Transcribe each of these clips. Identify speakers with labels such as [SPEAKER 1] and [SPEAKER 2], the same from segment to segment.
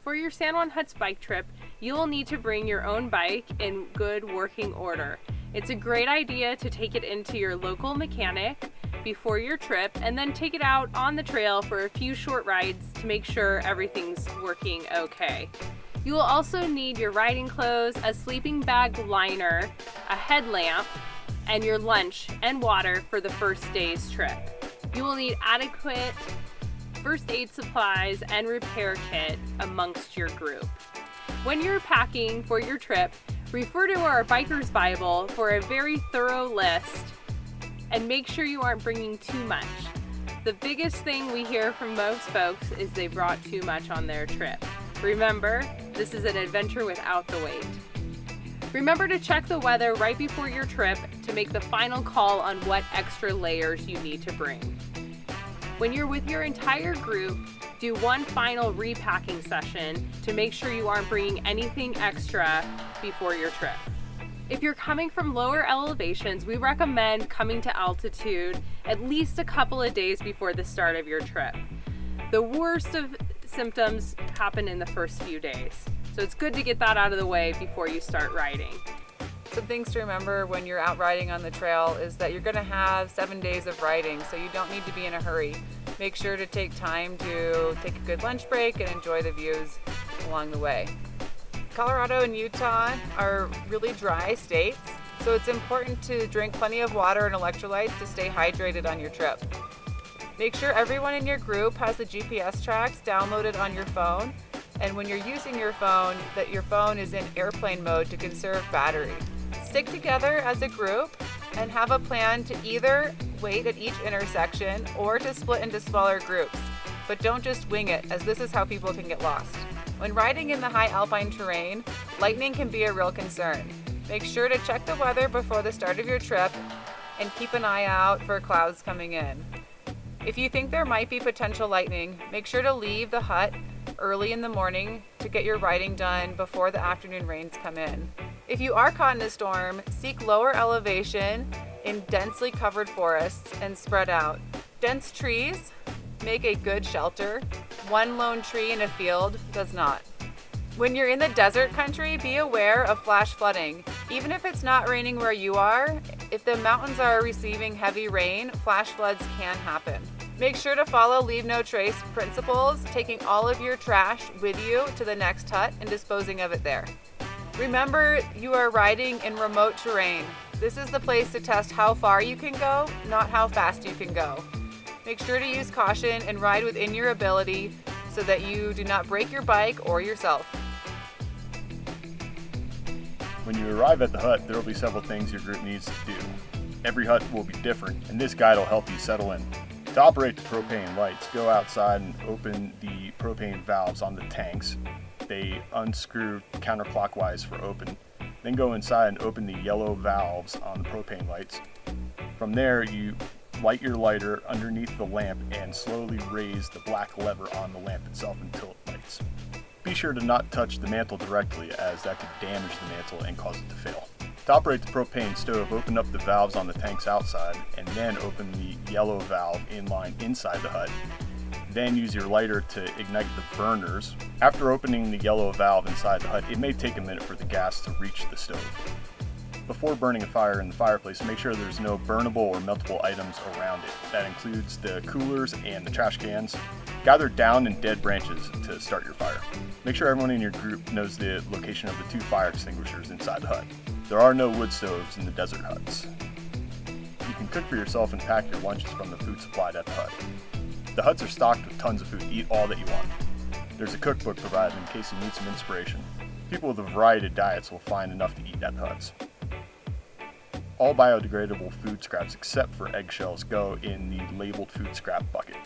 [SPEAKER 1] For your San Juan Huts bike trip, you will need to bring your own bike in good working order. It's a great idea to take it into your local mechanic before your trip and then take it out on the trail for a few short rides to make sure everything's working okay. You will also need your riding clothes, a sleeping bag liner, a headlamp, and your lunch and water for the first day's trip. You will need adequate first aid supplies and repair kit amongst your group. When you're packing for your trip, refer to our Biker's Bible for a very thorough list and make sure you aren't bringing too much. The biggest thing we hear from most folks is they brought too much on their trip. Remember, this is an adventure without the weight. Remember to check the weather right before your trip to make the final call on what extra layers you need to bring. When you're with your entire group, do one final repacking session to make sure you aren't bringing anything extra before your trip. If you're coming from lower elevations, we recommend coming to altitude at least a couple of days before the start of your trip. The worst of symptoms happen in the first few days, so it's good to get that out of the way before you start riding.
[SPEAKER 2] Some things to remember when you're out riding on the trail is that you're going to have 7 days of riding, so you don't need to be in a hurry. Make sure to take time to take a good lunch break and enjoy the views along the way. Colorado and Utah are really dry states, so it's important to drink plenty of water and electrolytes to stay hydrated on your trip. Make sure everyone in your group has the GPS tracks downloaded on your phone, and when you're using your phone, that your phone is in airplane mode to conserve battery. Stick together as a group and have a plan to either wait at each intersection or to split into smaller groups. But don't just wing it, as this is how people can get lost. When riding in the high alpine terrain, lightning can be a real concern. Make sure to check the weather before the start of your trip and keep an eye out for clouds coming in. If you think there might be potential lightning, make sure to leave the hut early in the morning to get your riding done before the afternoon rains come in. If you are caught in a storm, seek lower elevation in densely covered forests and spread out. Dense trees make a good shelter. One lone tree in a field does not. When you're in the desert country, be aware of flash flooding. Even if it's not raining where you are, if the mountains are receiving heavy rain, flash floods can happen. Make sure to follow leave no trace principles, taking all of your trash with you to the next hut and disposing of it there. Remember, you are riding in remote terrain. This is the place to test how far you can go, not how fast you can go. Make sure to use caution and ride within your ability so that you do not break your bike or yourself.
[SPEAKER 3] When you arrive at the hut, there will be several things your group needs to do. Every hut will be different, and this guide will help you settle in. To operate the propane lights, go outside and open the propane valves on the tanks. They unscrew counterclockwise for open. Then go inside and open the yellow valves on the propane lights. From there, you light your lighter underneath the lamp and slowly raise the black lever on the lamp itself until it lights. Be sure to not touch the mantle directly, as that could damage the mantle and cause it to fail. To operate the propane stove, open up the valves on the tanks outside and then open the yellow valve inline inside the hut. Then use your lighter to ignite the burners. After opening the yellow valve inside the hut, it may take a minute for the gas to reach the stove. Before burning a fire in the fireplace, make sure there's no burnable or meltable items around it. That includes the coolers and the trash cans. Gather down and dead branches to start your fire. Make sure everyone in your group knows the location of the 2 fire extinguishers inside the hut. There are no wood stoves in the desert huts. You can cook for yourself and pack your lunches from the food supplied at the hut. The huts are stocked with tons of food. Eat all that you want. There's a cookbook provided in case you need some inspiration. People with a variety of diets will find enough to eat at the huts. All biodegradable food scraps except for eggshells go in the labeled food scrap bucket.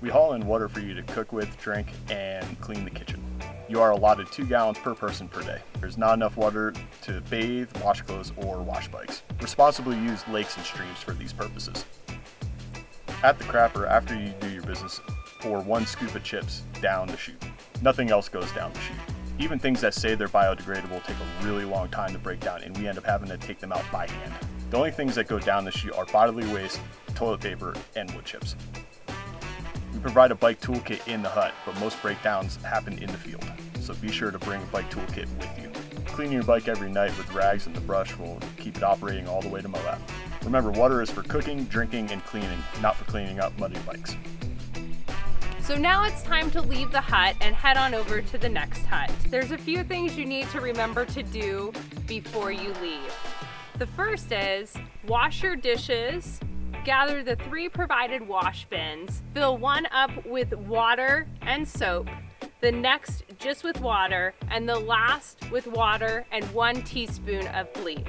[SPEAKER 3] We haul in water for you to cook with, drink, and clean the kitchen. You are allotted 2 gallons per person per day. There's not enough water to bathe, wash clothes, or wash bikes. Responsibly use lakes and streams for these purposes. At the crapper, after you do your business, pour 1 scoop of chips down the chute. Nothing else goes down the chute. Even things that say they're biodegradable take a really long time to break down, and we end up having to take them out by hand. The only things that go down the chute are bodily waste, toilet paper, and wood chips. We provide a bike toolkit in the hut, but most breakdowns happen in the field. so be sure to bring a bike toolkit with you. Cleaning your bike every night with rags and the brush will keep it operating all the way to Moab. Remember, water is for cooking, drinking, and cleaning, not for cleaning up muddy bikes.
[SPEAKER 1] So now it's time to leave the hut and head on over to the next hut. There's a few things you need to remember to do before you leave. The first is wash your dishes, gather the 3 provided wash bins, fill one up with water and soap, the next just with water, and the last with water and 1 teaspoon of bleach.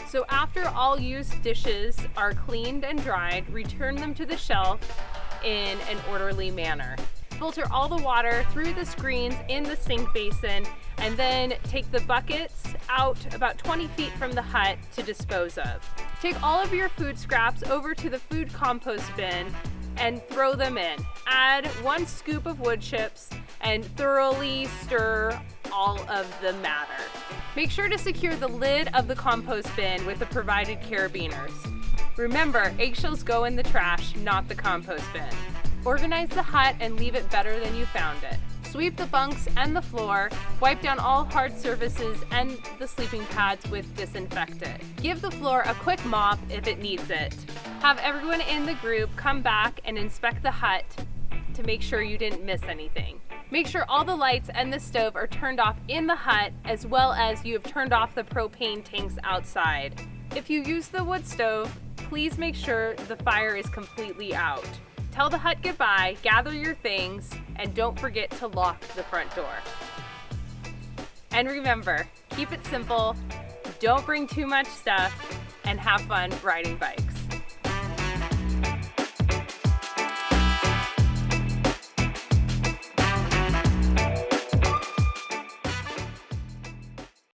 [SPEAKER 1] So after all used dishes are cleaned and dried, return them to the shelf in an orderly manner. Filter all the water through the screens in the sink basin, and then take the buckets out about 20 feet from the hut to dispose of. Take all of your food scraps over to the food compost bin and throw them in. Add 1 scoop of wood chips and thoroughly stir all of the matter. Make sure to secure the lid of the compost bin with the provided carabiners. Remember, eggshells go in the trash, not the compost bin. Organize the hut and leave it better than you found it. Sweep the bunks and the floor, wipe down all hard surfaces and the sleeping pads with disinfectant. Give the floor a quick mop if it needs it. Have everyone in the group come back and inspect the hut to make sure you didn't miss anything. Make sure all the lights and the stove are turned off in the hut, as well as you have turned off the propane tanks outside. If you use the wood stove, please make sure the fire is completely out. Tell the hut goodbye, gather your things, and don't forget to lock the front door. And remember, keep it simple, don't bring too much stuff, and have fun riding bikes.